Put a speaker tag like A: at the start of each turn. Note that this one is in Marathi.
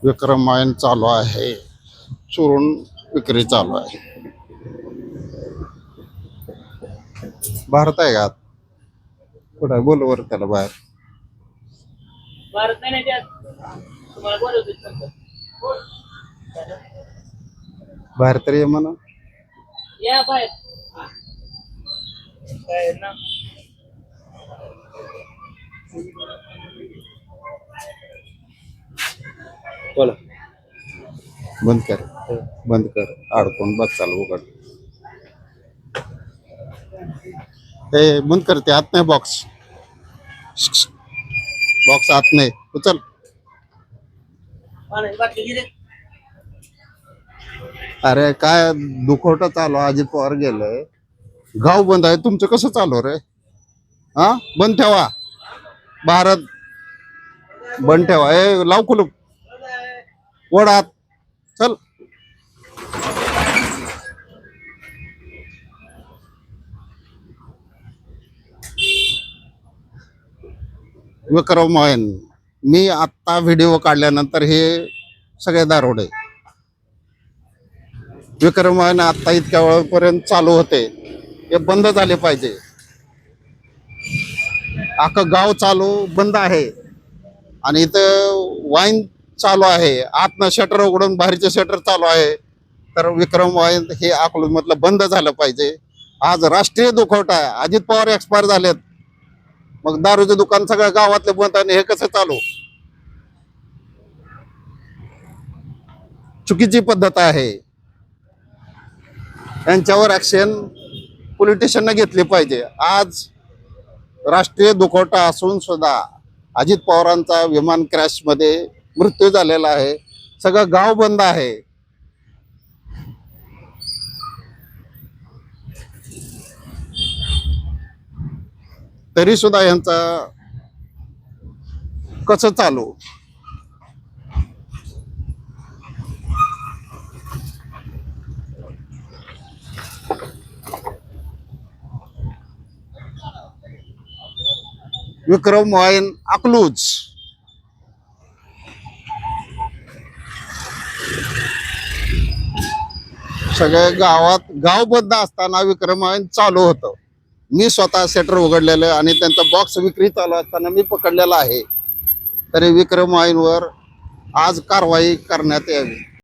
A: विक्रम मायन चालू आहे, चोरून विक्री चालू आहे. भारत आहे का कुठं आहे? बोल वर त्याला बाहेर.
B: भारत नाही तुम्हाला बोलवतो
A: बाहेर तरी ये म्हणा.
B: या बाहेर काय ना बोला
A: बंद कर, बंद कर. अडकून बस चालू उघड. हे बंद करते. आत नाही बॉक्स, बॉक्स आत नाही. उचल.
B: पाण्याची बाटली घे रे.
A: अरे काय दुखवटा चालू आहे. अजित पवार गेलंय, गाव बंद आहे. तुमचं कसं चालू रे? हा, बंद ठेवा. भारत बंद ठेवा. ए लाव कुलूप, ओढात. चल. विक्रम मोहन, मी आत्ता व्हिडिओ काढल्यानंतर हे सगळे दारोडे. विक्रम मोहन आत्ता इतक्या वेळपर्यंत चालू होते, हे बंद झाले पाहिजे. अख्खं गाव चालू बंद आहे आणि इथं वाईन चालू आहे. आतनं शटर उघडून बाहेरचे शटर चालू आहे. तर विक्रम वाईन हे अकलूजमधलं बंद झालं पाहिजे. आज राष्ट्रीय दुखवटा आहे. अजित पवार एक्सपायर झालेत, मग दारूचे दुकान सगळ्या गावातले बंद आणि हे कसं चालू? चुकीची पद्धत आहे. यांच्यावर ऍक्शन पोलिटिशियनने घेतली पाहिजे. आज राष्ट्रीय दुखवटा असून सुद्धा अजित पवारांचा विमान क्रॅश मध्ये मृत्यू झालेला आहे. सगळं गाव बंद आहे. तरी सुद्धा यांचा कसं चालू? विक्रम वाईन अकलूज. सगळ्या गावात गाव बंद असताना विक्रम वाईन चालू होतं. मी स्वतः शटर उघडलेलं आणि त्यांचा बॉक्स विक्री चालू असताना मी पकडलेला आहे. तरी विक्रम वाईनवर आज कारवाई करण्यात यावी.